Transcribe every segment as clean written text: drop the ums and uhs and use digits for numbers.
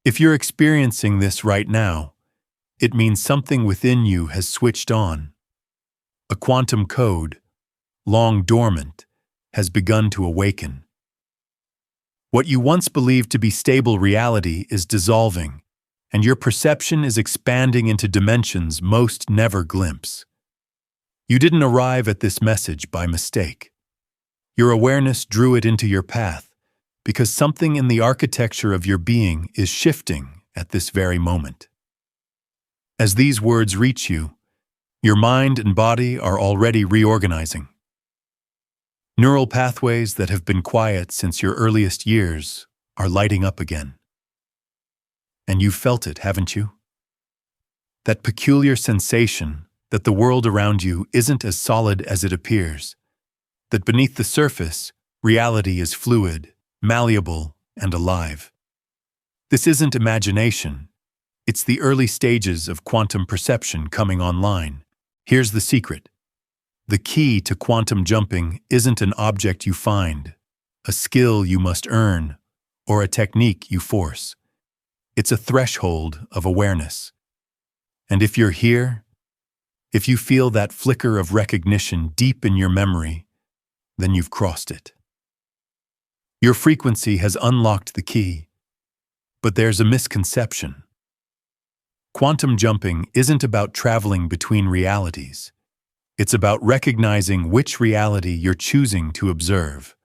If you're experiencing this right now, it means something within you has switched on. A quantum code, long dormant, has begun to awaken. What you once believed to be stable reality is dissolving, and your perception is expanding into dimensions most never glimpse. You didn't arrive at this message by mistake. Your awareness drew it into your path because something in the architecture of your being is shifting at this very moment. As these words reach you, your mind and body are already reorganizing. Neural pathways that have been quiet since your earliest years are lighting up again. And you've felt it, haven't you? That peculiar sensation that the world around you isn't as solid as it appears, that beneath the surface, reality is fluid, malleable, and alive. This isn't imagination. It's the early stages of quantum perception coming online. Here's the secret. The key to quantum jumping isn't an object you find, a skill you must earn, or a technique you force. It's a threshold of awareness. And if you're here, if you feel that flicker of recognition deep in your memory, then you've crossed it. Your frequency has unlocked the key, but there's a misconception. Quantum jumping isn't about traveling between realities. It's about recognizing which reality you're choosing to observe.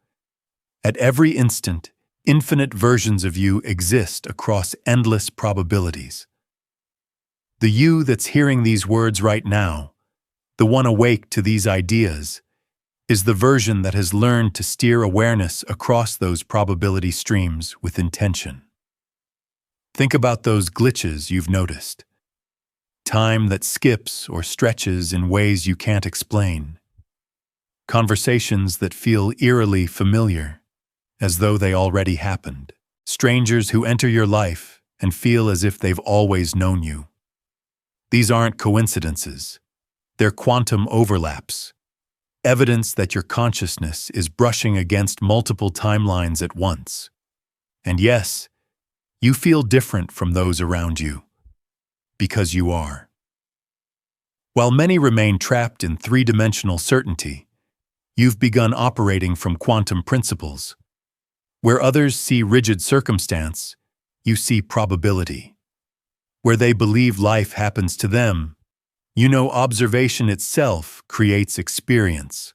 At every instant, infinite versions of you exist across endless probabilities. The you that's hearing these words right now, the one awake to these ideas, is the version that has learned to steer awareness across those probability streams with intention. Think about those glitches you've noticed. Time that skips or stretches in ways you can't explain. Conversations that feel eerily familiar, as though they already happened. Strangers who enter your life and feel as if they've always known you. These aren't coincidences. They're quantum overlaps. Evidence that your consciousness is brushing against multiple timelines at once. And yes, you feel different from those around you. Because you are. While many remain trapped in three-dimensional certainty, you've begun operating from quantum principles. Where others see rigid circumstance, you see probability. Where they believe life happens to them, you know observation itself creates experience.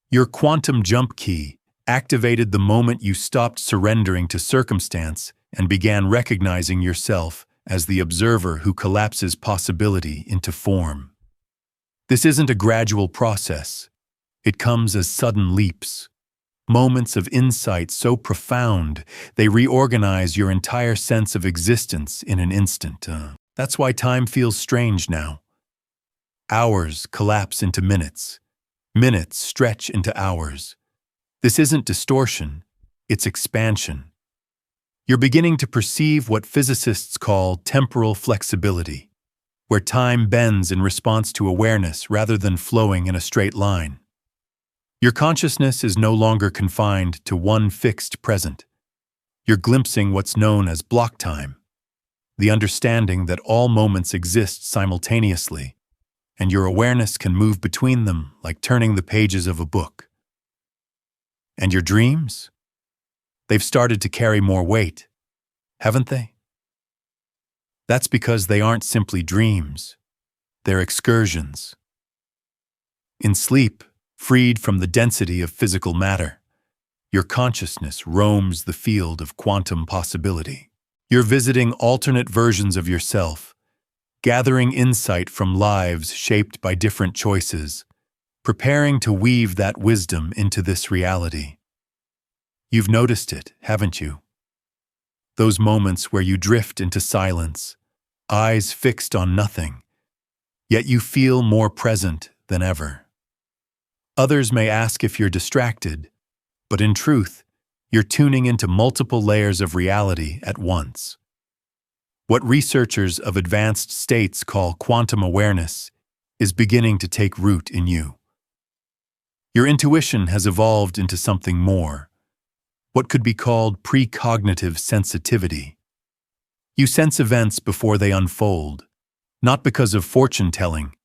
Your quantum jump key activated the moment you stopped surrendering to circumstance and began recognizing yourself as the observer who collapses possibility into form. This isn't a gradual process. It comes as sudden leaps. Moments of insight so profound, they reorganize your entire sense of existence in an instant. That's why time feels strange now. Hours collapse into minutes. Minutes stretch into hours. This isn't distortion, it's expansion. You're beginning to perceive what physicists call temporal flexibility, where time bends in response to awareness rather than flowing in a straight line. Your consciousness is no longer confined to one fixed present. You're glimpsing what's known as block time, the understanding that all moments exist simultaneously, and your awareness can move between them like turning the pages of a book. And your dreams? They've started to carry more weight, haven't they? That's because they aren't simply dreams. They're excursions. In sleep, freed from the density of physical matter, your consciousness roams the field of quantum possibility. You're visiting alternate versions of yourself, gathering insight from lives shaped by different choices, preparing to weave that wisdom into this reality. You've noticed it, haven't you? Those moments where you drift into silence, eyes fixed on nothing, yet you feel more present than ever. Others may ask if you're distracted, but in truth, you're tuning into multiple layers of reality at once. What researchers of advanced states call quantum awareness is beginning to take root in you. Your intuition has evolved into something more, what could be called precognitive sensitivity. You sense events before they unfold, not because of fortune-telling,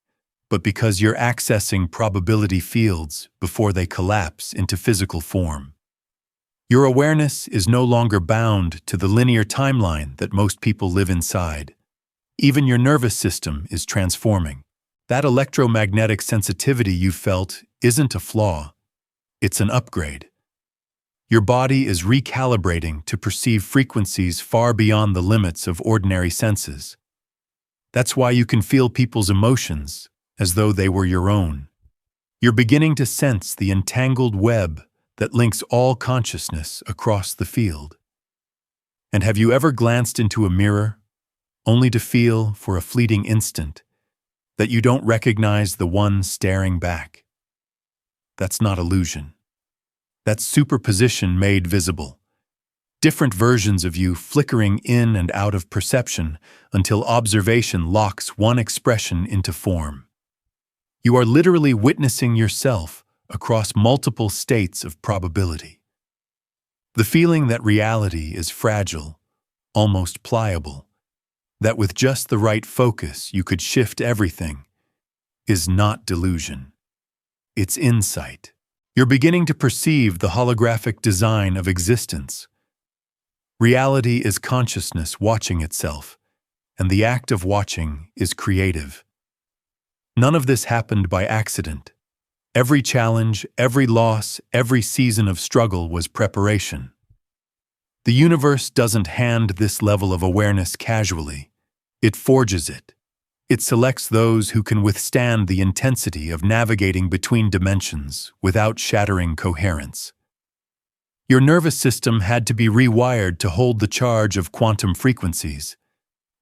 but because you're accessing probability fields before they collapse into physical form. Your awareness is no longer bound to the linear timeline that most people live inside. Even your nervous system is transforming. That electromagnetic sensitivity you felt isn't a flaw, it's an upgrade. Your body is recalibrating to perceive frequencies far beyond the limits of ordinary senses. That's why you can feel people's emotions as though they were your own. You're beginning to sense the entangled web that links all consciousness across the field. And have you ever glanced into a mirror, only to feel, for a fleeting instant, that you don't recognize the one staring back? That's not illusion. That's superposition made visible. Different versions of you flickering in and out of perception until observation locks one expression into form. You are literally witnessing yourself across multiple states of probability. The feeling that reality is fragile, almost pliable, that with just the right focus you could shift everything, is not delusion. It's insight. You're beginning to perceive the holographic design of existence. Reality is consciousness watching itself, and the act of watching is creative. None of this happened by accident. Every challenge, every loss, every season of struggle was preparation. The universe doesn't hand this level of awareness casually. It forges it. It selects those who can withstand the intensity of navigating between dimensions without shattering coherence. Your nervous system had to be rewired to hold the charge of quantum frequencies.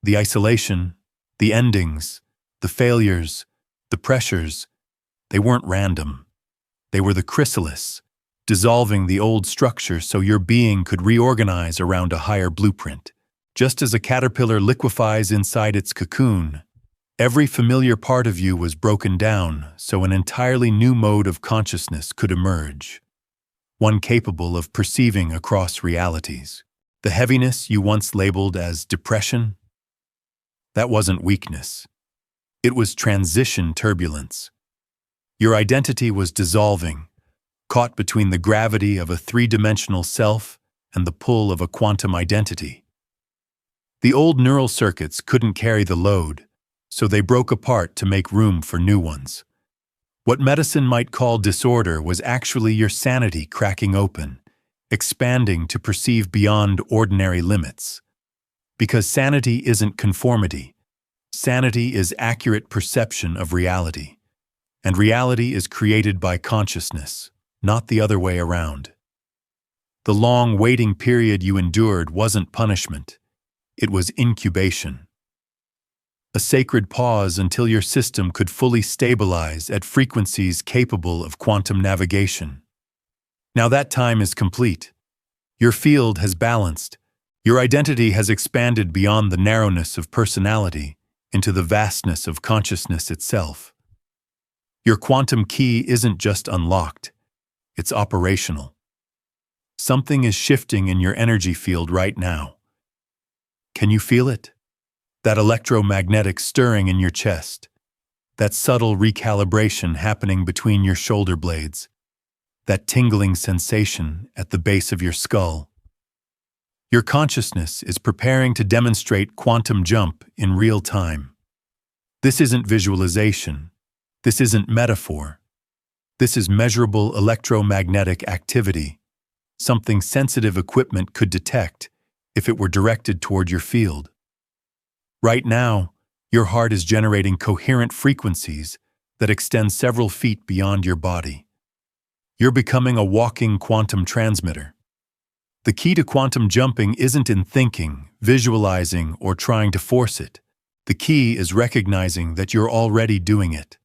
The isolation, the endings, the failures, the pressures, they weren't random. They were the chrysalis, dissolving the old structure so your being could reorganize around a higher blueprint. Just as a caterpillar liquefies inside its cocoon, every familiar part of you was broken down so an entirely new mode of consciousness could emerge, one capable of perceiving across realities. The heaviness you once labeled as depression, that wasn't weakness. It was transition turbulence. Your identity was dissolving, caught between the gravity of a three-dimensional self and the pull of a quantum identity. The old neural circuits couldn't carry the load, so they broke apart to make room for new ones. What medicine might call disorder was actually your sanity cracking open, expanding to perceive beyond ordinary limits. Because sanity isn't conformity. Sanity is accurate perception of reality. And reality is created by consciousness, not the other way around. The long waiting period you endured wasn't punishment. It was incubation. A sacred pause until your system could fully stabilize at frequencies capable of quantum navigation. Now that time is complete. Your field has balanced. Your identity has expanded beyond the narrowness of personality into the vastness of consciousness itself. Your quantum key isn't just unlocked, it's operational. Something is shifting in your energy field right now. Can you feel it? That electromagnetic stirring in your chest, that subtle recalibration happening between your shoulder blades, that tingling sensation at the base of your skull. Your consciousness is preparing to demonstrate quantum jump in real time. This isn't visualization. This isn't metaphor. This is measurable electromagnetic activity, something sensitive equipment could detect if it were directed toward your field. Right now, your heart is generating coherent frequencies that extend several feet beyond your body. You're becoming a walking quantum transmitter. The key to quantum jumping isn't in thinking, visualizing, or trying to force it. The key is recognizing that you're already doing it.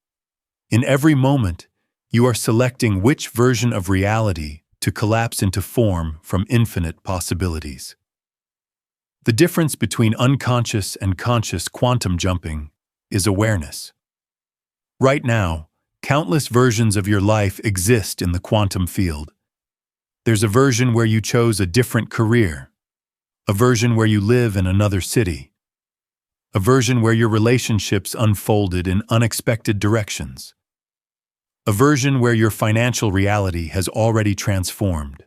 In every moment, you are selecting which version of reality to collapse into form from infinite possibilities. The difference between unconscious and conscious quantum jumping is awareness. Right now, countless versions of your life exist in the quantum field. There's a version where you chose a different career, a version where you live in another city, a version where your relationships unfolded in unexpected directions, a version where your financial reality has already transformed.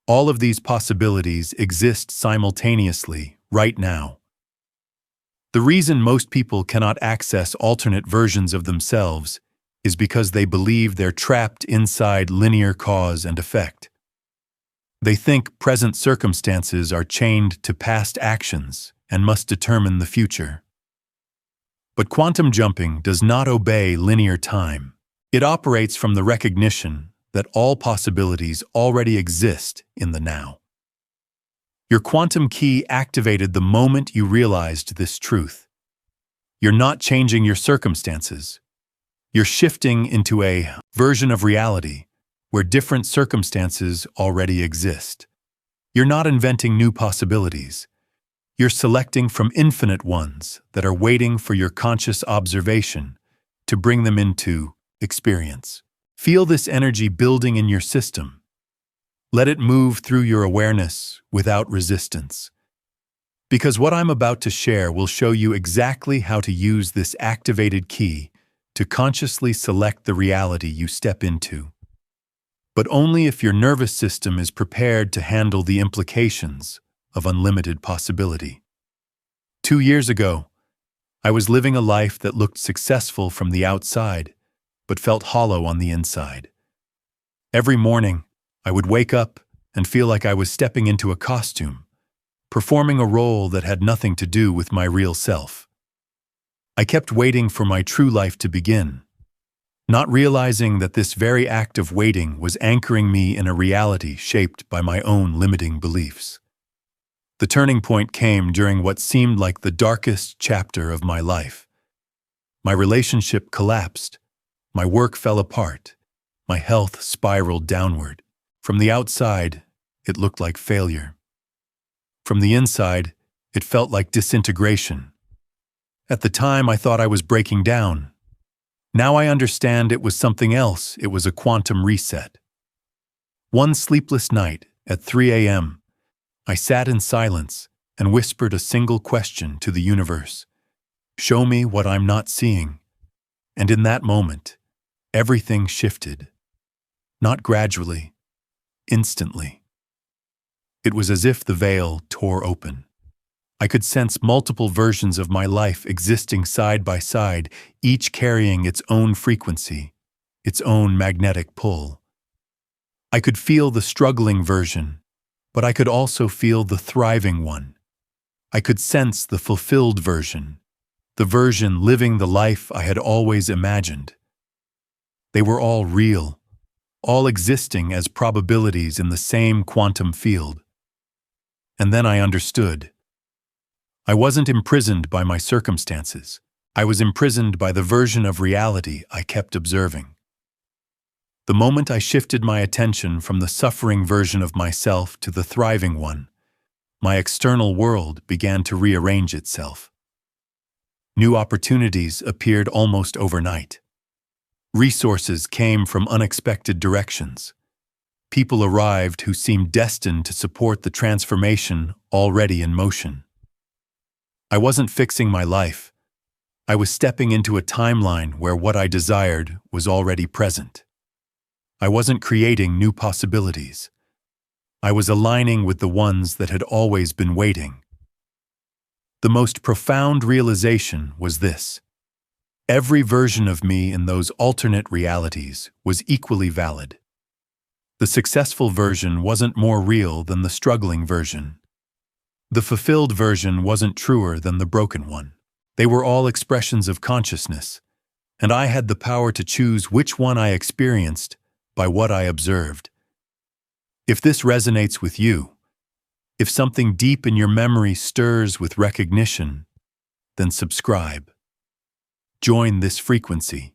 All of these possibilities exist simultaneously, right now. The reason most people cannot access alternate versions of themselves is because they believe they're trapped inside linear cause and effect. They think present circumstances are chained to past actions and must determine the future. But quantum jumping does not obey linear time. It operates from the recognition that all possibilities already exist in the now. Your quantum key activated the moment you realized this truth. You're not changing your circumstances. You're shifting into a version of reality where different circumstances already exist. You're not inventing new possibilities. You're selecting from infinite ones that are waiting for your conscious observation to bring them into experience. Feel this energy building in your system. Let it move through your awareness without resistance. Because what I'm about to share will show you exactly how to use this activated key to consciously select the reality you step into. But only if your nervous system is prepared to handle the implications of unlimited possibility. 2 years ago, I was living a life that looked successful from the outside, but felt hollow on the inside. Every morning, I would wake up and feel like I was stepping into a costume, performing a role that had nothing to do with my real self. I kept waiting for my true life to begin, not realizing that this very act of waiting was anchoring me in a reality shaped by my own limiting beliefs. The turning point came during what seemed like the darkest chapter of my life. My relationship collapsed. My work fell apart. My health spiraled downward. From the outside, it looked like failure. From the inside, it felt like disintegration. At the time, I thought I was breaking down. Now I understand it was something else. It was a quantum reset. One sleepless night at 3 a.m., I sat in silence and whispered a single question to the universe. Show me what I'm not seeing. And in that moment, everything shifted. Not gradually, instantly. It was as if the veil tore open. I could sense multiple versions of my life existing side by side, each carrying its own frequency, its own magnetic pull. I could feel the struggling version, but I could also feel the thriving one. I could sense the fulfilled version, the version living the life I had always imagined. They were all real, all existing as probabilities in the same quantum field. And then I understood. I wasn't imprisoned by my circumstances. I was imprisoned by the version of reality I kept observing. The moment I shifted my attention from the suffering version of myself to the thriving one, my external world began to rearrange itself. New opportunities appeared almost overnight. Resources came from unexpected directions. People arrived who seemed destined to support the transformation already in motion. I wasn't fixing my life. I was stepping into a timeline where what I desired was already present. I wasn't creating new possibilities. I was aligning with the ones that had always been waiting. The most profound realization was this. Every version of me in those alternate realities was equally valid. The successful version wasn't more real than the struggling version. The fulfilled version wasn't truer than the broken one. They were all expressions of consciousness, and I had the power to choose which one I experienced by what I observed. If this resonates with you, if something deep in your memory stirs with recognition, then subscribe. Join this frequency.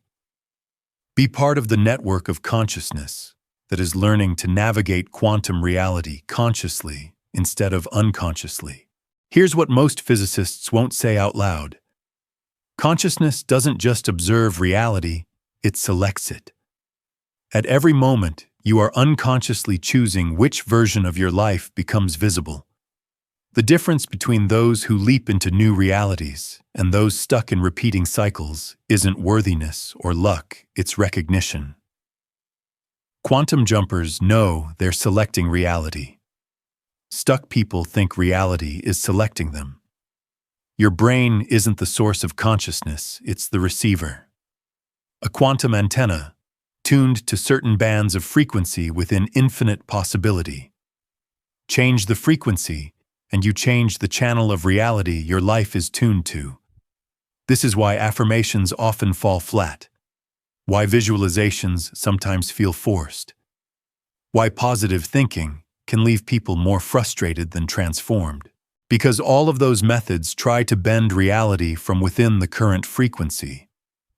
Be part of the network of consciousness that is learning to navigate quantum reality consciously instead of unconsciously. Here's what most physicists won't say out loud. Consciousness doesn't just observe reality, it selects it. At every moment, you are unconsciously choosing which version of your life becomes visible. The difference between those who leap into new realities and those stuck in repeating cycles isn't worthiness or luck, it's recognition. Quantum jumpers know they're selecting reality. Stuck people think reality is selecting them. Your brain isn't the source of consciousness, it's the receiver. A quantum antenna, tuned to certain bands of frequency within infinite possibility. Change the frequency, and you change the channel of reality your life is tuned to. This is why affirmations often fall flat. Why visualizations sometimes feel forced. Why positive thinking can leave people more frustrated than transformed. Because all of those methods try to bend reality from within the current frequency,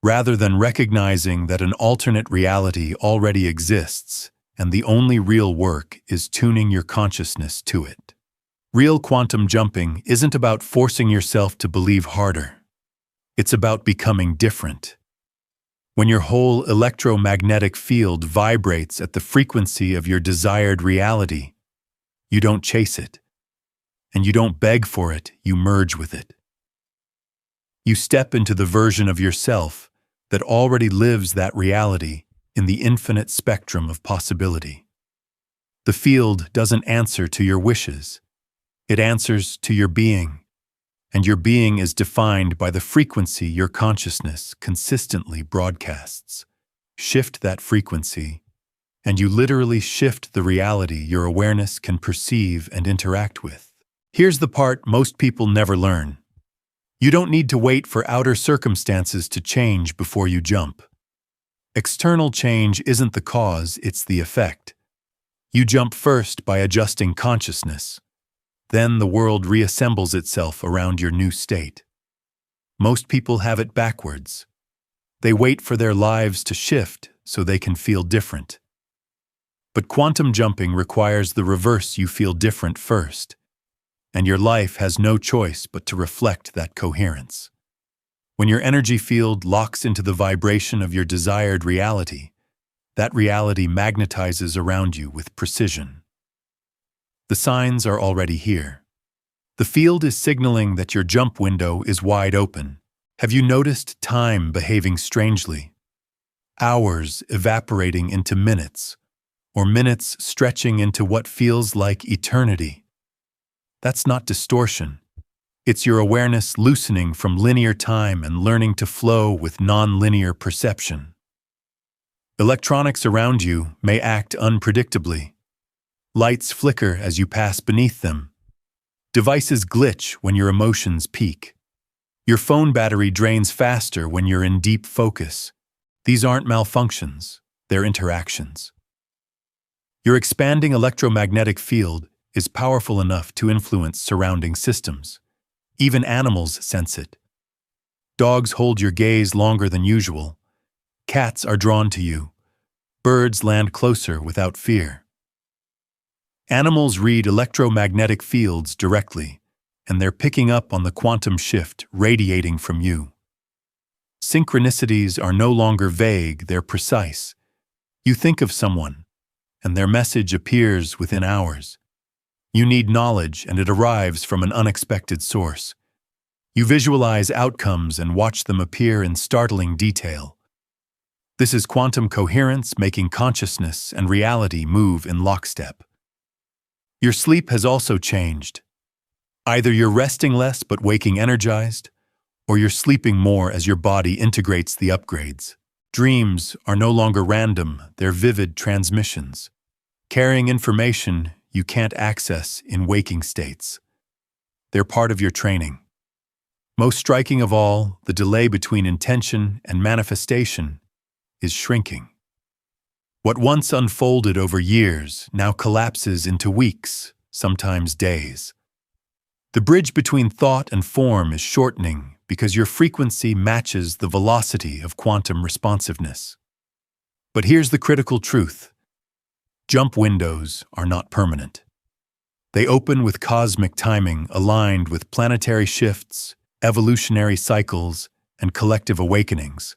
rather than recognizing that an alternate reality already exists, and the only real work is tuning your consciousness to it. Real quantum jumping isn't about forcing yourself to believe harder. It's about becoming different. When your whole electromagnetic field vibrates at the frequency of your desired reality, you don't chase it. And you don't beg for it, you merge with it. You step into the version of yourself that already lives that reality in the infinite spectrum of possibility. The field doesn't answer to your wishes. It answers to your being, and your being is defined by the frequency your consciousness consistently broadcasts. Shift that frequency, and you literally shift the reality your awareness can perceive and interact with. Here's the part most people never learn. You don't need to wait for outer circumstances to change before you jump. External change isn't the cause, it's the effect. You jump first by adjusting consciousness. Then the world reassembles itself around your new state. Most people have it backwards. They wait for their lives to shift so they can feel different. But quantum jumping requires the reverse: you feel different first. And your life has no choice but to reflect that coherence. When your energy field locks into the vibration of your desired reality, that reality magnetizes around you with precision. The signs are already here. The field is signaling that your jump window is wide open. Have you noticed time behaving strangely? Hours evaporating into minutes, or minutes stretching into what feels like eternity. That's not distortion. It's your awareness loosening from linear time and learning to flow with non-linear perception. Electronics around you may act unpredictably. Lights flicker as you pass beneath them. Devices glitch when your emotions peak. Your phone battery drains faster when you're in deep focus. These aren't malfunctions, they're interactions. Your expanding electromagnetic field is powerful enough to influence surrounding systems. Even animals sense it. Dogs hold your gaze longer than usual. Cats are drawn to you. Birds land closer without fear. Animals read electromagnetic fields directly, and they're picking up on the quantum shift radiating from you. Synchronicities are no longer vague, they're precise. You think of someone, and their message appears within hours. You need knowledge, and it arrives from an unexpected source. You visualize outcomes and watch them appear in startling detail. This is quantum coherence making consciousness and reality move in lockstep. Your sleep has also changed. Either you're resting less but waking energized, or you're sleeping more as your body integrates the upgrades. Dreams are no longer random, they're vivid transmissions, carrying information you can't access in waking states. They're part of your training. Most striking of all, the delay between intention and manifestation is shrinking. What once unfolded over years now collapses into weeks, sometimes days. The bridge between thought and form is shortening because your frequency matches the velocity of quantum responsiveness. But here's the critical truth. Jump windows are not permanent. They open with cosmic timing aligned with planetary shifts, evolutionary cycles, and collective awakenings.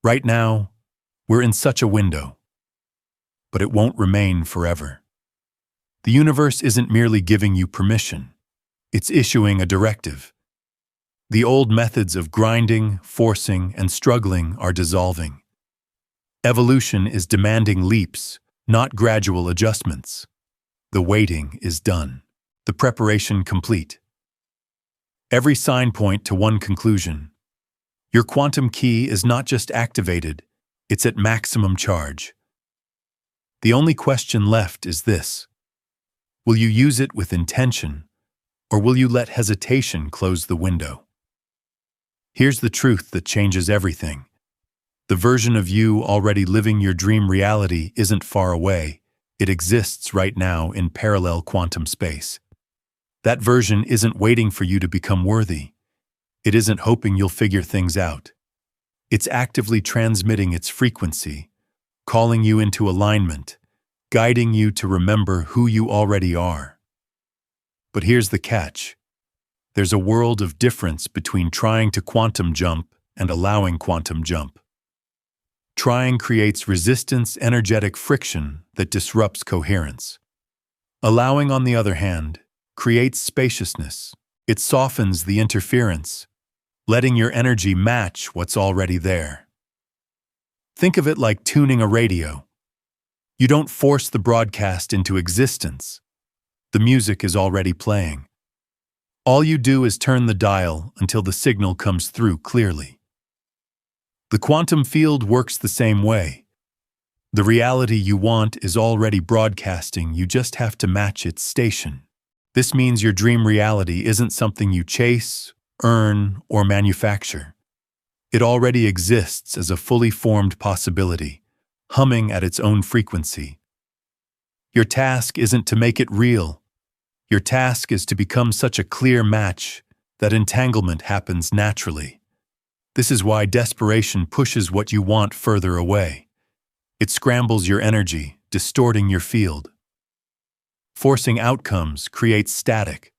Right now, we're in such a window, but it won't remain forever. The universe isn't merely giving you permission, It's issuing a directive. The old methods of grinding, forcing, and struggling are dissolving. Evolution is demanding leaps, not gradual adjustments. The waiting is done. The preparation complete. Every sign point to one conclusion. Your quantum key is not just activated, it's at maximum charge. The only question left is this: will you use it with intention, or will you let hesitation close the window? Here's the truth that changes everything. The version of you already living your dream reality isn't far away. It exists right now in parallel quantum space. That version isn't waiting for you to become worthy. It isn't hoping you'll figure things out. It's actively transmitting its frequency, calling you into alignment, guiding you to remember who you already are. But here's the catch. There's a world of difference between trying to quantum jump and allowing quantum jump. Trying creates resistance, energetic friction that disrupts coherence. Allowing, on the other hand, creates spaciousness. It softens the interference, letting your energy match what's already there. Think of it like tuning a radio. You don't force the broadcast into existence. The music is already playing. All you do is turn the dial until the signal comes through clearly. The quantum field works the same way. The reality you want is already broadcasting, you just have to match its station. This means your dream reality isn't something you chase, earn, or manufacture. It already exists as a fully formed possibility, humming at its own frequency. Your task isn't to make it real. Your task is to become such a clear match that entanglement happens naturally. This is why desperation pushes what you want further away. It scrambles your energy, distorting your field. Forcing outcomes creates static.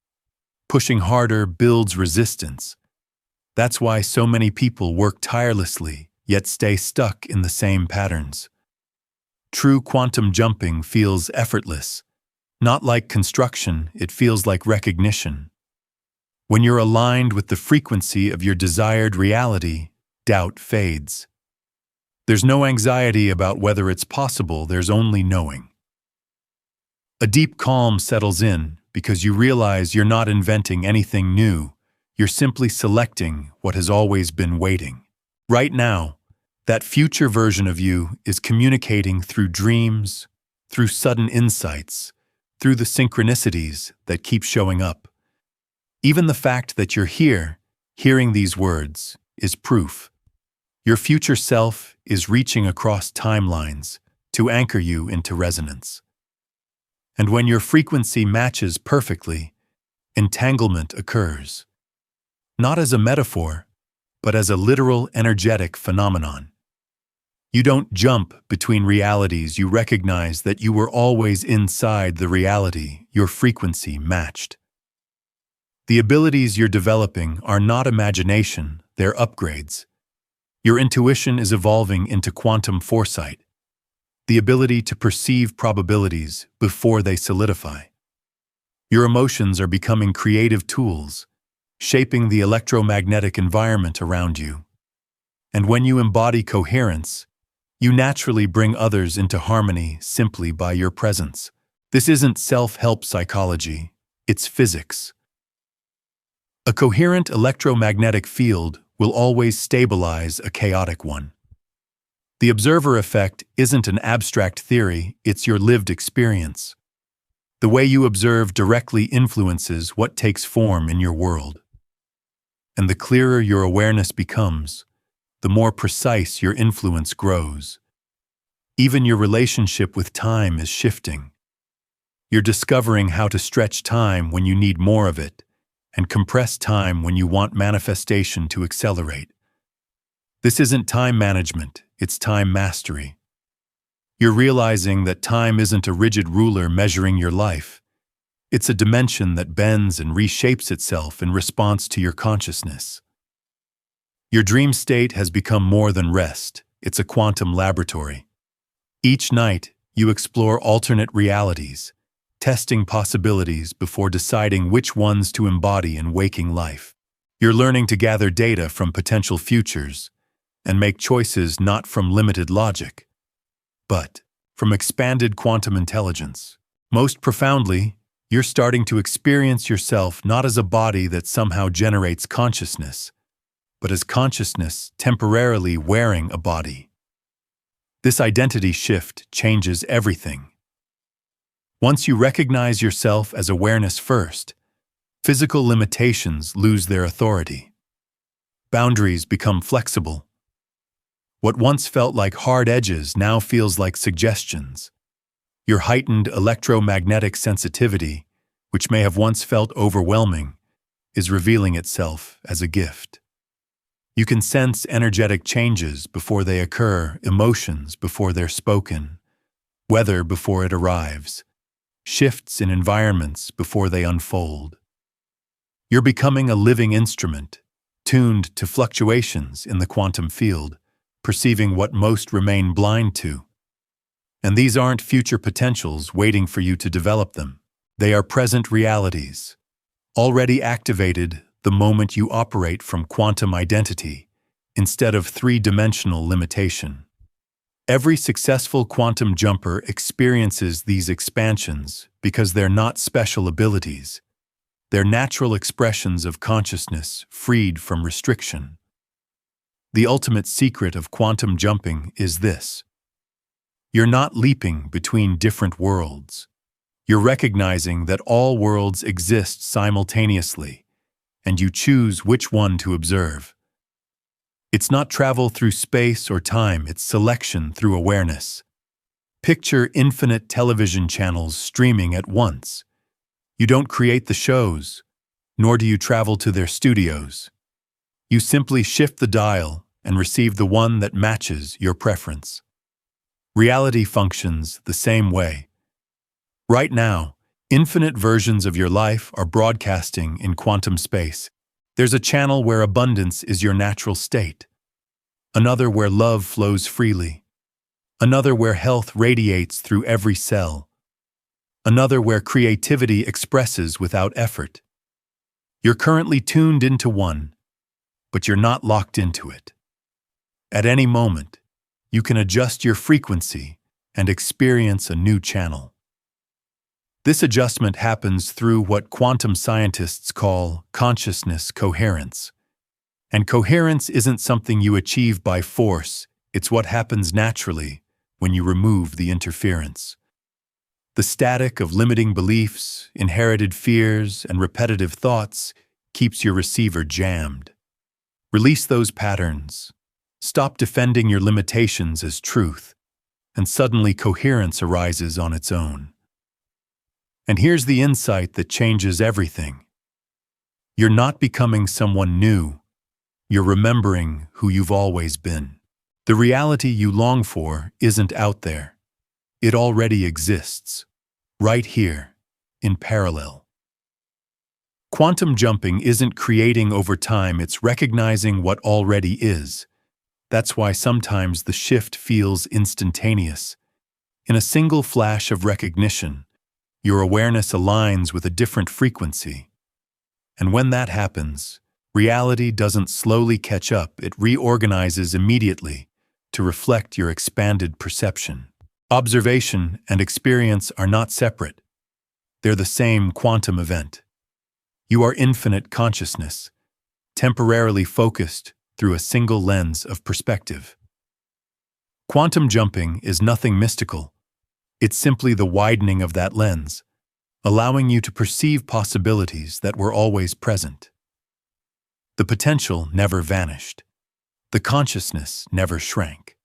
Pushing harder builds resistance. That's why so many people work tirelessly, yet stay stuck in the same patterns. True quantum jumping feels effortless. Not like construction, it feels like recognition. When you're aligned with the frequency of your desired reality, doubt fades. There's no anxiety about whether it's possible, there's only knowing. A deep calm settles in because you realize you're not inventing anything new, you're simply selecting what has always been waiting. Right now, that future version of you is communicating through dreams, through sudden insights, through the synchronicities that keep showing up. Even the fact that you're here, hearing these words, is proof. Your future self is reaching across timelines to anchor you into resonance. And when your frequency matches perfectly, entanglement occurs. Not as a metaphor, but as a literal energetic phenomenon. You don't jump between realities, you recognize that you were always inside the reality your frequency matched. The abilities you're developing are not imagination, they're upgrades. Your intuition is evolving into quantum foresight, the ability to perceive probabilities before they solidify. Your emotions are becoming creative tools, shaping the electromagnetic environment around you. And when you embody coherence, you naturally bring others into harmony simply by your presence. This isn't self-help psychology, it's physics. A coherent electromagnetic field will always stabilize a chaotic one. The observer effect isn't an abstract theory, it's your lived experience. The way you observe directly influences what takes form in your world. And the clearer your awareness becomes, the more precise your influence grows. Even your relationship with time is shifting. You're discovering how to stretch time when you need more of it, and compress time when you want manifestation to accelerate. This isn't time management, it's time mastery. You're realizing that time isn't a rigid ruler measuring your life. It's a dimension that bends and reshapes itself in response to your consciousness. Your dream state has become more than rest, it's a quantum laboratory. Each night, you explore alternate realities, testing possibilities before deciding which ones to embody in waking life. You're learning to gather data from potential futures and make choices not from limited logic, but from expanded quantum intelligence. Most profoundly, you're starting to experience yourself not as a body that somehow generates consciousness, but as consciousness temporarily wearing a body. This identity shift changes everything. Once you recognize yourself as awareness first, physical limitations lose their authority. Boundaries become flexible. What once felt like hard edges now feels like suggestions. Your heightened electromagnetic sensitivity, which may have once felt overwhelming, is revealing itself as a gift. You can sense energetic changes before they occur, emotions before they're spoken, weather before it arrives, shifts in environments before they unfold. You're becoming a living instrument, tuned to fluctuations in the quantum field, perceiving what most remain blind to. And these aren't future potentials waiting for you to develop them. They are present realities, already activated the moment you operate from quantum identity instead of three-dimensional limitation. Every successful quantum jumper experiences these expansions because they're not special abilities. They're natural expressions of consciousness freed from restriction. The ultimate secret of quantum jumping is this: you're not leaping between different worlds. You're recognizing that all worlds exist simultaneously, and you choose which one to observe. It's not travel through space or time, it's selection through awareness. Picture infinite television channels streaming at once. You don't create the shows, nor do you travel to their studios. You simply shift the dial and receive the one that matches your preference. Reality functions the same way. Right now, infinite versions of your life are broadcasting in quantum space. There's a channel where abundance is your natural state, another where love flows freely, another where health radiates through every cell, another where creativity expresses without effort. You're currently tuned into one, but you're not locked into it. At any moment, you can adjust your frequency and experience a new channel. This adjustment happens through what quantum scientists call consciousness coherence. And coherence isn't something you achieve by force, it's what happens naturally when you remove the interference. The static of limiting beliefs, inherited fears, and repetitive thoughts keeps your receiver jammed. Release those patterns. Stop defending your limitations as truth, and suddenly coherence arises on its own. And here's the insight that changes everything. You're not becoming someone new. You're remembering who you've always been. The reality you long for isn't out there. It already exists, right here, in parallel. Quantum jumping isn't creating over time, it's recognizing what already is. That's why sometimes the shift feels instantaneous. In a single flash of recognition, your awareness aligns with a different frequency. And when that happens, reality doesn't slowly catch up, it reorganizes immediately to reflect your expanded perception. Observation and experience are not separate. They're the same quantum event. You are infinite consciousness, temporarily focused through a single lens of perspective. Quantum jumping is nothing mystical. It's simply the widening of that lens, allowing you to perceive possibilities that were always present. The potential never vanished. The consciousness never shrank.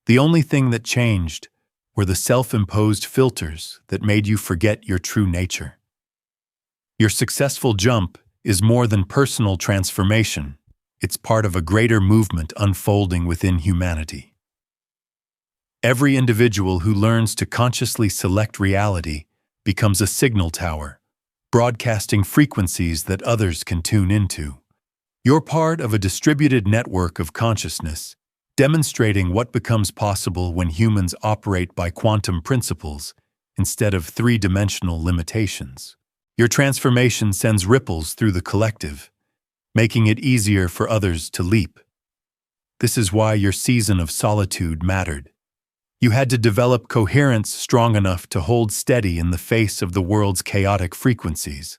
The only thing that changed were the self-imposed filters that made you forget your true nature. Your successful jump is more than personal transformation. It's part of a greater movement unfolding within humanity. Every individual who learns to consciously select reality becomes a signal tower, broadcasting frequencies that others can tune into. You're part of a distributed network of consciousness, demonstrating what becomes possible when humans operate by quantum principles instead of three-dimensional limitations. Your transformation sends ripples through the collective, making it easier for others to leap. This is why your season of solitude mattered. You had to develop coherence strong enough to hold steady in the face of the world's chaotic frequencies.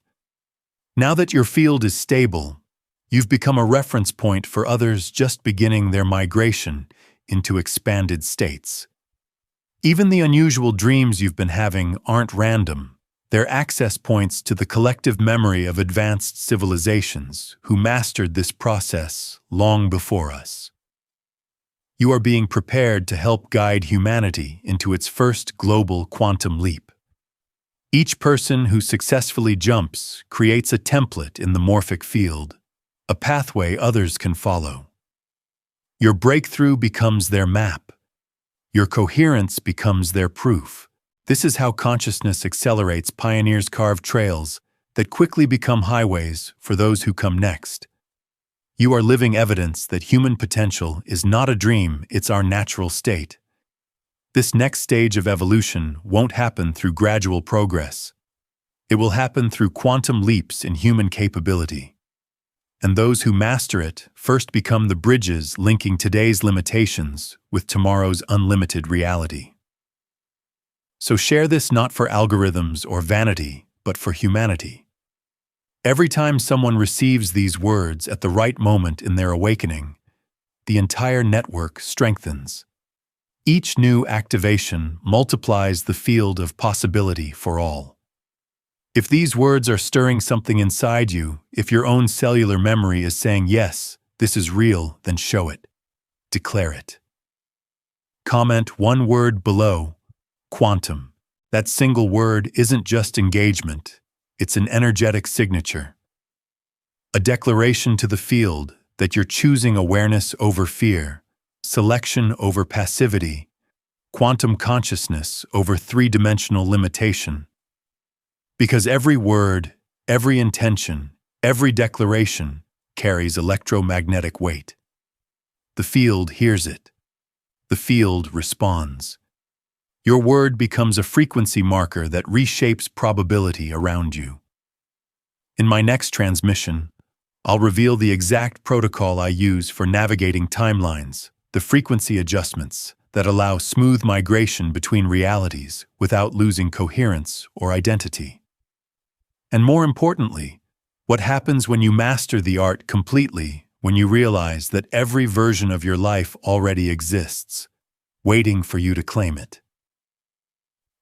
Now that your field is stable, you've become a reference point for others just beginning their migration into expanded states. Even the unusual dreams you've been having aren't random. They're access points to the collective memory of advanced civilizations who mastered this process long before us. You are being prepared to help guide humanity into its first global quantum leap. Each person who successfully jumps creates a template in the morphic field, a pathway others can follow. Your breakthrough becomes their map. Your coherence becomes their proof. This is how consciousness accelerates. Pioneers carve trails that quickly become highways for those who come next. You are living evidence that human potential is not a dream, it's our natural state. This next stage of evolution won't happen through gradual progress. It will happen through quantum leaps in human capability. And those who master it first become the bridges linking today's limitations with tomorrow's unlimited reality. So share this not for algorithms or vanity, but for humanity. Every time someone receives these words at the right moment in their awakening, the entire network strengthens. Each new activation multiplies the field of possibility for all. If these words are stirring something inside you, if your own cellular memory is saying, yes, this is real, then show it. Declare it. Comment one word below, quantum. That single word isn't just engagement. It's an energetic signature, a declaration to the field that you're choosing awareness over fear, selection over passivity, quantum consciousness over three-dimensional limitation. Because every word, every intention, every declaration carries electromagnetic weight. The field hears it. The field responds. Your word becomes a frequency marker that reshapes probability around you. In my next transmission, I'll reveal the exact protocol I use for navigating timelines, the frequency adjustments that allow smooth migration between realities without losing coherence or identity. And more importantly, what happens when you master the art completely, when you realize that every version of your life already exists, waiting for you to claim it.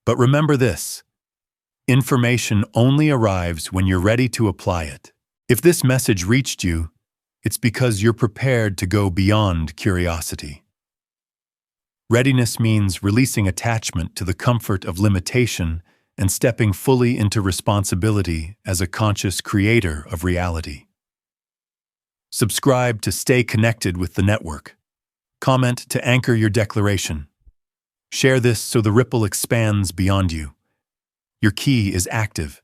But remember this, information only arrives when you're ready to apply it. If this message reached you, it's because you're prepared to go beyond curiosity. Readiness means releasing attachment to the comfort of limitation and stepping fully into responsibility as a conscious creator of reality. Subscribe to stay connected with the network. Comment to anchor your declaration. Share this so the ripple expands beyond you. Your key is active.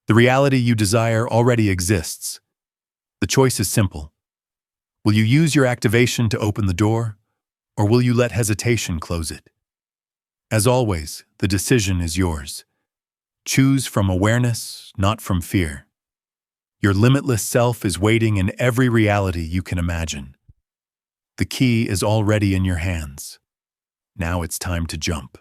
The reality you desire already exists. The choice is simple. Will you use your activation to open the door, or will you let hesitation close it? As always, the decision is yours. Choose from awareness, not from fear. Your limitless self is waiting in every reality you can imagine. The key is already in your hands. Now it's time to jump.